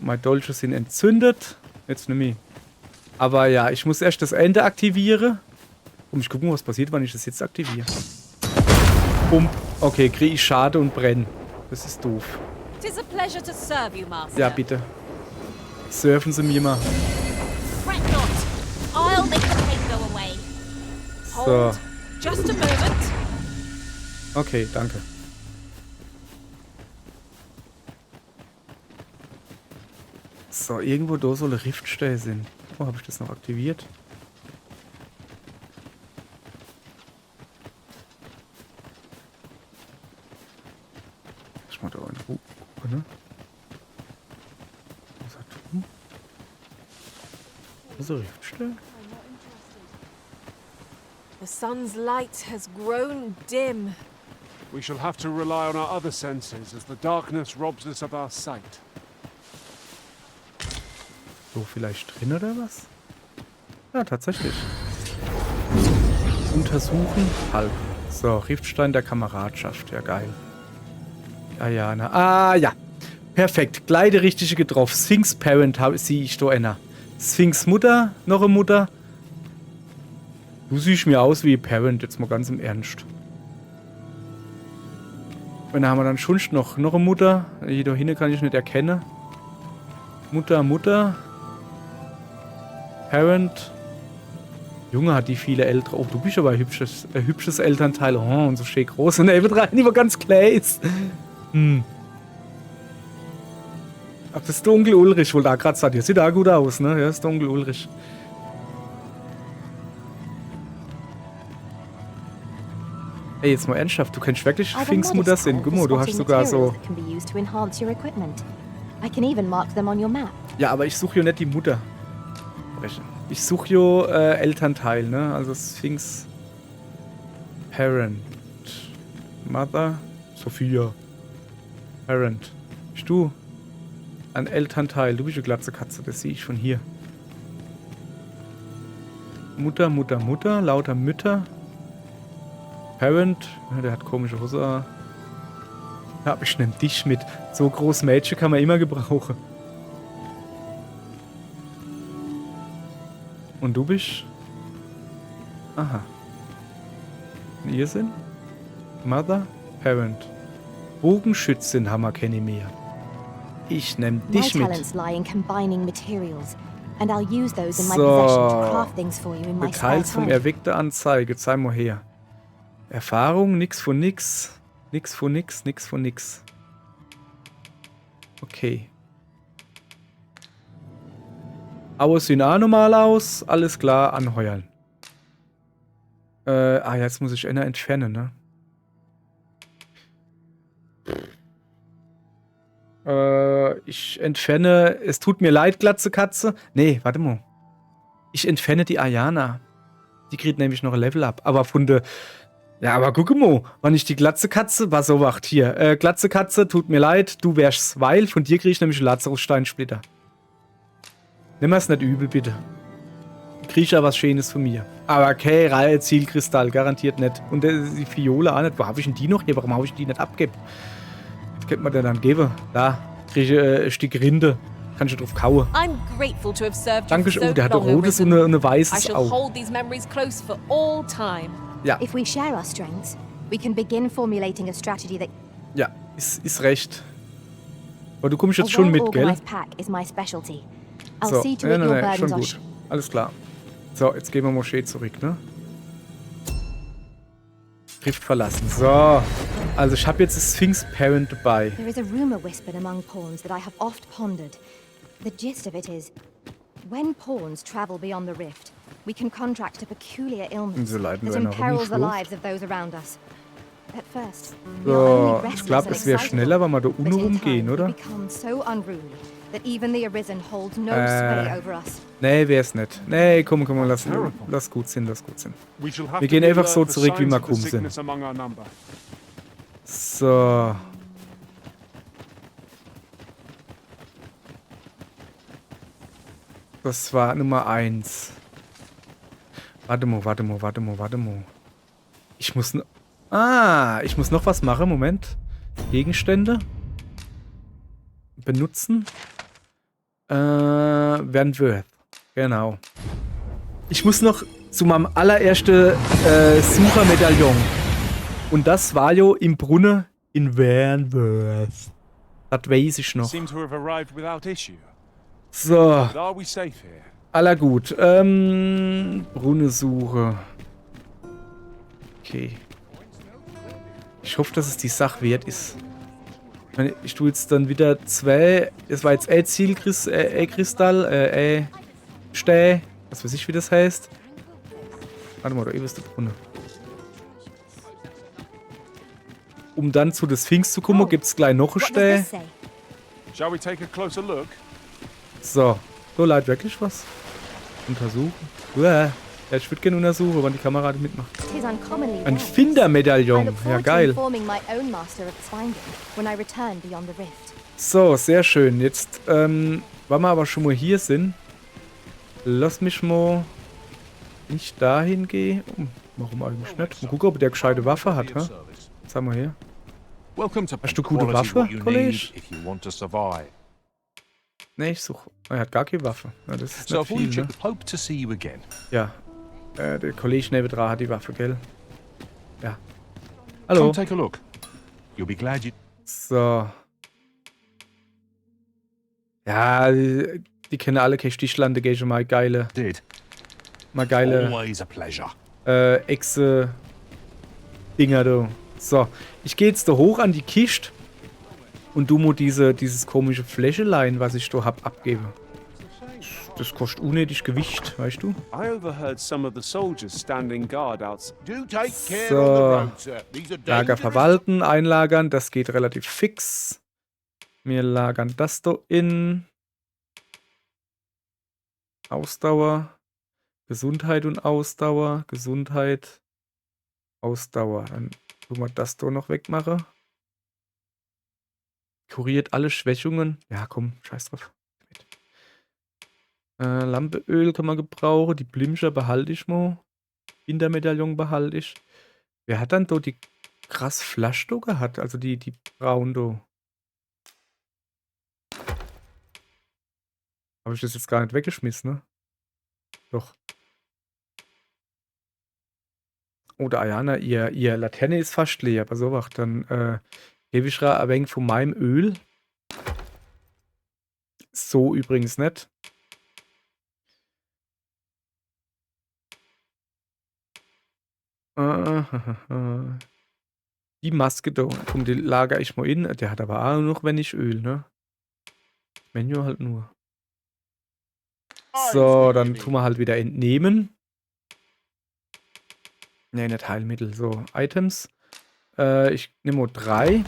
Meine Dolche sind entzündet. Jetzt nehme ich. Aber ja, ich muss erst das Ende aktivieren. Und ich gucke mal, was passiert, wenn ich das jetzt aktiviere. Bumm. Okay, kriege ich Schade und brenne. Das ist doof. Ja, bitte. Surfen Sie mir mal. So. Okay, danke. So, irgendwo da soll ein Riftstähl sein. Oh, habe ich das noch aktiviert? Ich mal da in Ruhe gucken, ne? Was hat du? Was ist ein Riftstähl? The sun's light has grown dim. We shall have to rely on our other senses as the darkness robs us of our sight. So, vielleicht drin oder was? Ja, tatsächlich. Untersuchen. Halb. So, Riftstein der Kameradschaft. Ja, geil. Ja, ja, na. Ah, ja. Perfekt. Gleich die richtige getroffen. Sphinx Parent sehe ich da einer. Sphinx Mutter. Noch eine Mutter. Du siehst mir aus wie Parent. Jetzt mal ganz im Ernst. Und dann haben wir dann schon noch eine Mutter. Hier da hinten kann ich nicht erkennen. Mutter. Parent. Junge, hat die viele ältere. Oh, du bist aber ein hübsches Elternteil. Oh, und so schön groß. Und eben rein, die war ganz klein ist. Ach, das ist der Onkel Ulrich, wohl da gerade sagt. Der sieht auch gut aus, ne? Ja, das ist der Onkel Ulrich. Ey, jetzt mal ernsthaft, du kennst wirklich Pfingstmutter sein. Guck mal, du hast sogar so... Ja, aber ich suche ja nicht die Mutter. Ich suche ja Elternteil, ne? Also Sphinx... Parent. Mother. Sophia. Parent. Bist du? Ein Elternteil. Du bist eine glatze Katze, das sehe ich von hier. Mutter, Mutter, Mutter. Lauter Mütter. Parent. Ja, der hat komische Hose. Ja, aber ich nehme dich mit. So groß Mädchen kann man immer gebrauchen. Und du bist? Aha. Und ihr sind? Mother, Parent. Bogenschützin haben wir keine mehr. Ich nehme dich mit. Details vom erweckte Anzeige. Zeig mal her. Erfahrung, nix von nix. Nix von nix, nix von nix. Okay. Aber sehen auch normal aus. Alles klar, anheuern. Jetzt muss ich einer entfernen, ne? Ich entferne... Es tut mir leid, glatze Katze. Nee, warte mal. Ich entferne die Ayana. Die kriegt nämlich noch ein Level up. Aber von der... Ja, aber guck mal. Wann ich die glatze Katze... Was so wacht hier. Glatze Katze, tut mir leid. Du wärst weil. Von dir krieg ich nämlich einen Lazarus-Steinsplitter. Nimm es nicht übel, bitte. Du kriegst ja was Schönes von mir. Aber okay, Reihe Zielkristall, garantiert nicht. Und die Fiole auch nicht. Wo habe ich denn die noch hier? Warum habe ich die nicht abgegeben? Was könnte man denn dann geben? Da, kriege ich ein Stück Rinde. Kannst du drauf kauen. Danke, oh, der hat ein rotes und ein weißes Auge. Ja. Ja, ist recht. Aber du kommst jetzt schon mit, gell? So, nein, schon gut. Alles klar. So, jetzt gehen wir mal schön zurück, ne? Rift verlassen. So. Also, ich habe jetzt das Sphinx Parent dabei. There is a rumor whispered among pawns that I have oft pondered. The gist of it is, when pawns travel beyond the rift, we can contract a peculiar illness that imperils the lives of those around us. At first, so, ich glaube, es wäre schneller, wenn wir da unten rumgehen, oder? Nee, wär's nicht. Nee, komm, lass gut sein, lass gut sein. Wir gehen einfach so zurück, wie wir gekommen sind. So. Das war Nummer 1. Warte mal. Ich muss noch was machen. Moment. Gegenstände. Benutzen. Wentworth. Genau. Ich muss noch zu meinem allerersten Suchermedaillon. Und das war ja im Brunnen in Wentworth. Das weiß ich noch. So. Aller gut. Brunnensuche. Okay. Ich hoffe, dass es die Sache wert ist. Ich tue jetzt dann wieder 2. Das war jetzt Zielkristall, Stäh. Was weiß ich, wie das heißt. Warte mal, da ist der Brunnen. Um dann zu der Sphinx zu kommen, gibt es gleich noch ein Stäh. So. So, Leute, wirklich was? Untersuchen. Ja, ich würde gerne untersuchen, wann die Kamera mitmacht. Ein Findermedaillon. Ja, geil. So, sehr schön. Jetzt, weil wir aber schon mal hier sind, lass mich mal nicht dahin gehen. Warum eigentlich nicht? Mal gucken, ob der gescheite Waffe hat, ha? Sag mal her. Hast du gute Waffe, Kollege? Ne, ich suche. Er hat gar keine Waffe. Ja, das ist nicht viel, ne? Ja. Der Kollege neben dran hat die Waffe, gell? Ja. Hallo. So. Ja, die kennen alle keine Stichlande, geh schon mal geile mal geile Always a pleasure. Echse-Dinger, du. So, ich gehe jetzt da hoch an die Kiste und du musst dieses komische Fläschelein, was ich da hab, abgeben. Das kostet unnötig Gewicht, weißt du? I overheard some of the soldiers standing guard outside. Do take care So. on the road, sir. These are Lager dangerous. verwalten, einlagern, das geht relativ fix. Wir lagern das da in. Ausdauer. Gesundheit und Ausdauer. Gesundheit. Ausdauer. Dann tun wir das da noch wegmachen. Kuriert alle Schwächungen. Ja, komm, scheiß drauf. Lampeöl kann man gebrauchen. Die Blimscher behalte ich mal. Hintermedaillon behalte ich. Wer hat dann da die krass Flasche da gehabt? Also die braun da. Habe ich das jetzt gar nicht weggeschmissen, ne? Doch. Oder Ayana, ihr Laterne ist fast leer. Pass auf, dann gebe ich ein wenig von meinem Öl. So übrigens nicht. Die Maske da. Komm, die lager ich mal in. Der hat aber auch noch wenig Öl, ne? Menü halt nur. So, dann tun wir halt wieder entnehmen. Ne, nicht Heilmittel. So, Items. Ich nehme mal 3.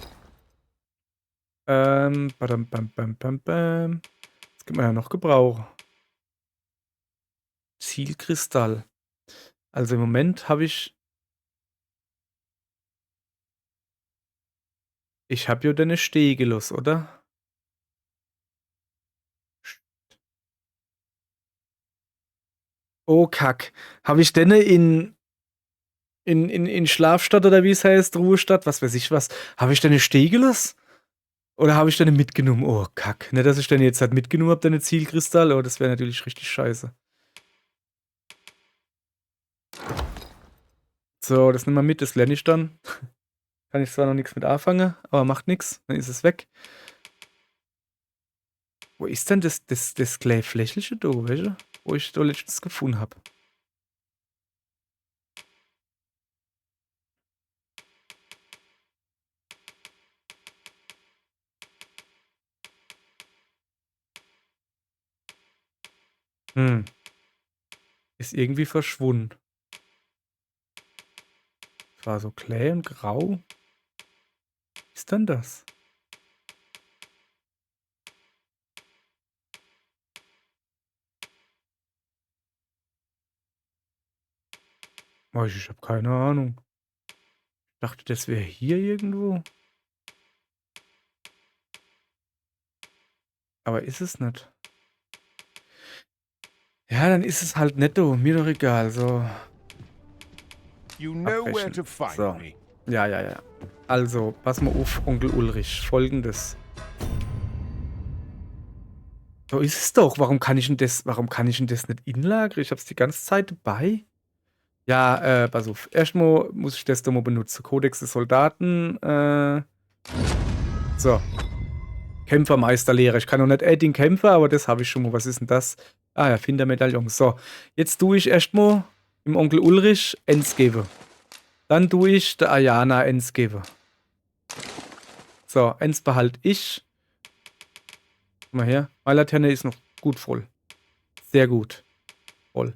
Badam, bam, bam, bam, bam. Das gibt man ja noch Gebrauch. Zielkristall. Also im Moment habe ich... Ich habe ja deine Stegelos, oder? Oh, Kack. Habe ich denn in Schlafstadt oder wie es heißt, Ruhestadt, was weiß ich was, habe ich denn Stegelos? Oder habe ich denn mitgenommen? Oh, Kack. Nicht, dass ich denn jetzt halt mitgenommen habe, deine Zielkristall, aber das wäre natürlich richtig scheiße. So, das nehmen wir mit, das lerne ich dann. Kann ich zwar noch nichts mit anfangen, aber macht nichts, dann ist es weg. Wo ist denn das kleine Flächelche da, weißt du? Wo ich da letztens gefunden habe. Ist irgendwie verschwunden. Es war so kläh und grau. Was ist denn das? Oh, ich habe keine Ahnung. Ich dachte, das wäre hier irgendwo. Aber ist es nicht. Ja, dann ist es halt netto. Mir doch egal. So. You know where Abbrechen. to find So. me. Ja. Also, pass mal auf, Onkel Ulrich. Folgendes. So ist es doch. Warum kann ich denn das nicht inlagern? Ich habe es die ganze Zeit dabei. Ja, pass auf. Erstmal muss ich das da mal benutzen. Kodex des Soldaten. So. Kämpfermeisterlehre. Ich kann noch nicht den Kämpfer, aber das habe ich schon mal. Was ist denn das? Ah ja, Findermedaillon. So. Jetzt tue ich erstmal im Onkel Ulrich Ens geben. Dann tue ich der Ayana Ens geben. So, Ens behalte ich. Guck mal her. Meine Laterne ist noch gut voll. Sehr gut. Voll.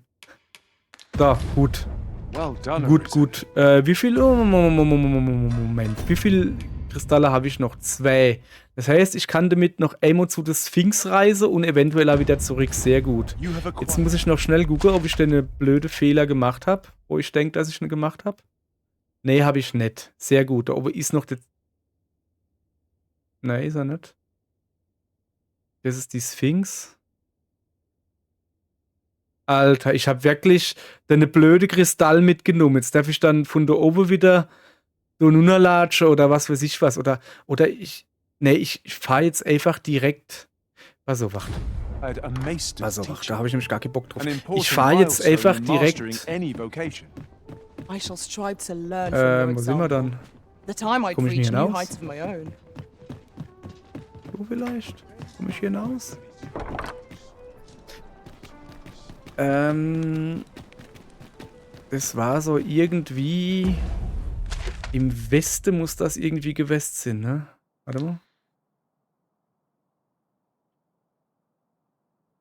So, gut. Well done. Gut. Wie viel... Moment. Wie viel Kristalle habe ich noch? 2. Das heißt, ich kann damit noch einmal zu der Sphinx reisen und eventuell auch wieder zurück. Sehr gut. Jetzt muss ich noch schnell gucken, ob ich denn eine blöde Fehler gemacht habe. Wo ich denke, dass ich eine gemacht habe. Nee, habe ich nicht. Sehr gut. Da oben ist noch der... Nein, ist er nicht. Das ist die Sphinx. Alter, ich habe wirklich eine blöde Kristall mitgenommen. Jetzt darf ich dann von da oben wieder so runterlatschen oder was weiß ich was. Oder ich... Nee, ich fahre jetzt einfach direkt... Pass auf, wacht. Pass auf, wacht. Da habe ich nämlich gar keinen Bock drauf. Ich fahre jetzt einfach direkt... I shall strive to learn from your Wo sind wir example. dann? The time I'd Komm ich nicht reach new hinaus? heights of my own. So vielleicht? Komme ich hier hinaus? Das war so irgendwie... Im Westen muss das irgendwie gewest sein, ne? Warte mal.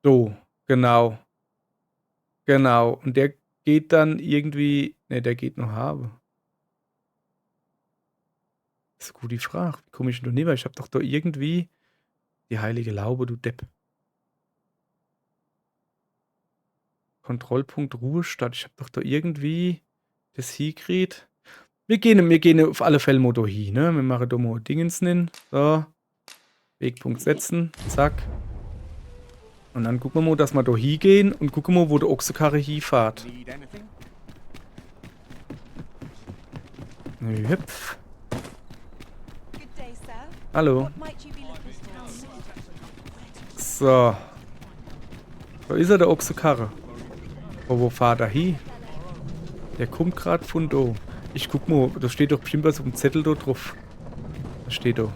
So, genau. Genau. Und der geht dann irgendwie... Ne, der geht noch Habe. Das ist gut die Frage. Wie komme ich denn da nicht mehr? Ich hab doch da irgendwie... Die heilige Laube, du Depp. Kontrollpunkt Ruhestadt. Ich hab doch da irgendwie das hingekriegt. Wir gehen auf alle Fälle Moto hin, ne? Wir machen da mal Dingens hin. So. Wegpunkt setzen. Zack. Und dann gucken wir mal, dass wir da hingehen und gucken mal, wo der Ochsenkarre hinfährt. Hüpf. Hallo. So. Da ist er, der Ochsenkarre. Oh, wo fährt er hin? Der kommt gerade von da. Ich guck mal, da steht doch bestimmt was auf dem Zettel da drauf. Da steht da.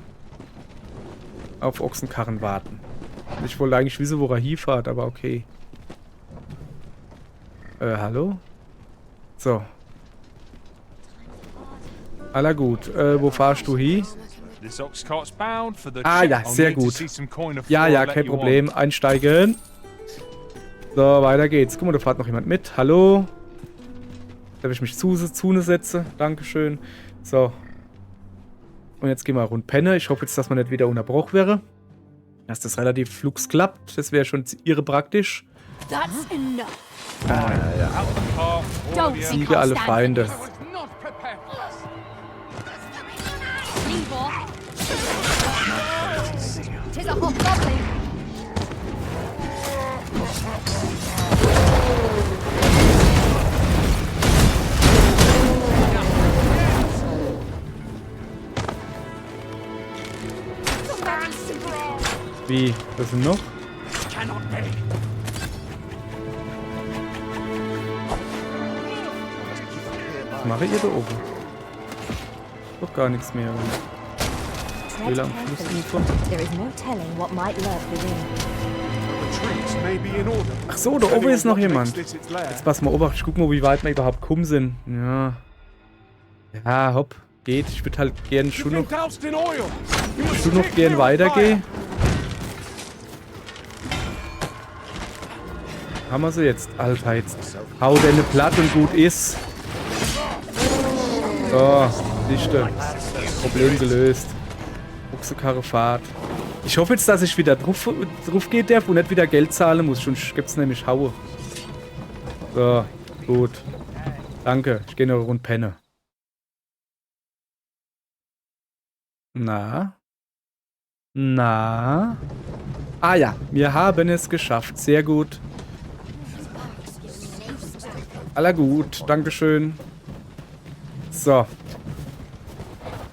Auf Ochsenkarren warten. Ich wollte eigentlich wissen, wo er hinfährt, aber okay. Hallo? So. Aller gut. Wo fahrst du hin? Ah ja, sehr gut. Ja, kein Problem. Einsteigen. So, weiter geht's. Guck mal, da fährt noch jemand mit. Hallo? Darf ich mich zu setzen? Dankeschön. So. Und jetzt gehen wir rund penne. Ich hoffe jetzt, dass man nicht wieder unterbrochen wäre. Dass das relativ flugs klappt. Das wäre schon irre praktisch. That's enough. Ja. Siege alle Feinde. Tis a hobgoblin. Wie? Was sind noch? Was mache ihr da oben? Doch gar nichts mehr. Höhle am Flussufer. There is no telling what might lurk within. Ach so, da oben ist noch jemand. Jetzt pass mal auf, ich guck mal, wie weit wir überhaupt gekommen sind. Ja. Ja, hopp. Geht. Ich würde halt gern schon noch gern weitergehen. Haben wir sie jetzt? Alter, jetzt hau deine platt und gut ist. So, Lichte. Problem gelöst. Ochsenkarre Fahrt. Ich hoffe jetzt, dass ich wieder drauf gehen darf und nicht wieder Geld zahlen muss. Sonst gibt's nämlich Haue. So, gut. Danke. Ich gehe noch rund penne. Na? Na? Ah ja, wir haben es geschafft. Sehr gut. Aller gut, dankeschön. So.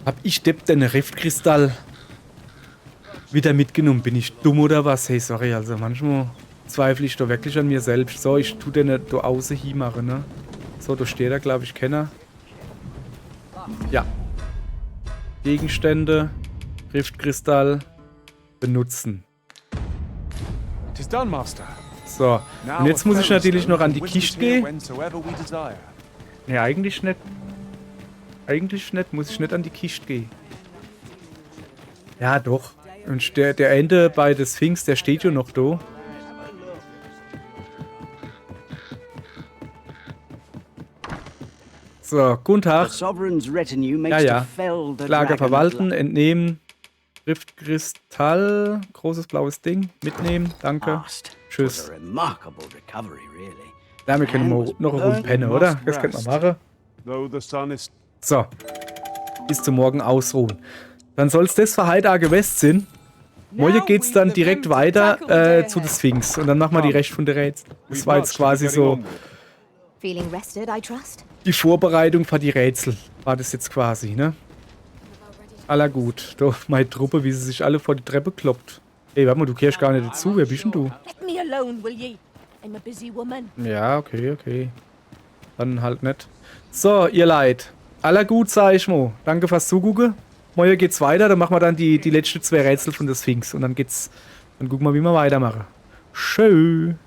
Hab ich Depp den Riftkristall wieder mitgenommen? Bin ich dumm oder was? Hey, sorry, also manchmal zweifle ich doch wirklich an mir selbst. So, ich tu den nicht da außen hinmachen, ne? So, da steht er, glaube ich, Kenner. Ja. Gegenstände, Riftkristall benutzen. So, und jetzt muss ich natürlich noch an die Kiste gehen. Ne, eigentlich nicht. Eigentlich nicht, muss ich nicht an die Kiste gehen. Ja, doch. Und der Ende bei des Sphinx, der steht ja noch da. So, guten Tag. Ja. Lager verwalten, entnehmen. Riftkristall. Großes blaues Ding. Mitnehmen. Danke. Tschüss. Ja, wir können noch eine Runde pennen, oder? Das könnte man machen. So. Bis zum Morgen ausruhen. Dann soll es das für heute gewesen sein. Morgen geht's dann direkt weiter zu des Sphinx. Und dann machen wir die Rest von der Rätsel. Das war jetzt quasi so die Vorbereitung für die Rätsel. War das jetzt quasi, ne? Aller gut. Doch, meine Truppe, wie sie sich alle vor die Treppe kloppt. Ey, warte mal, du kehrst gar nicht dazu. Wer bist denn du? Ja, okay. Dann halt nicht. So, ihr Leid. Aller gut, sag ich mal. Danke fürs Zugucken. Morgen geht's weiter, dann machen wir dann die letzten 2 Rätsel von der Sphinx. Und dann gucken wir, wie wir weitermachen. Schön.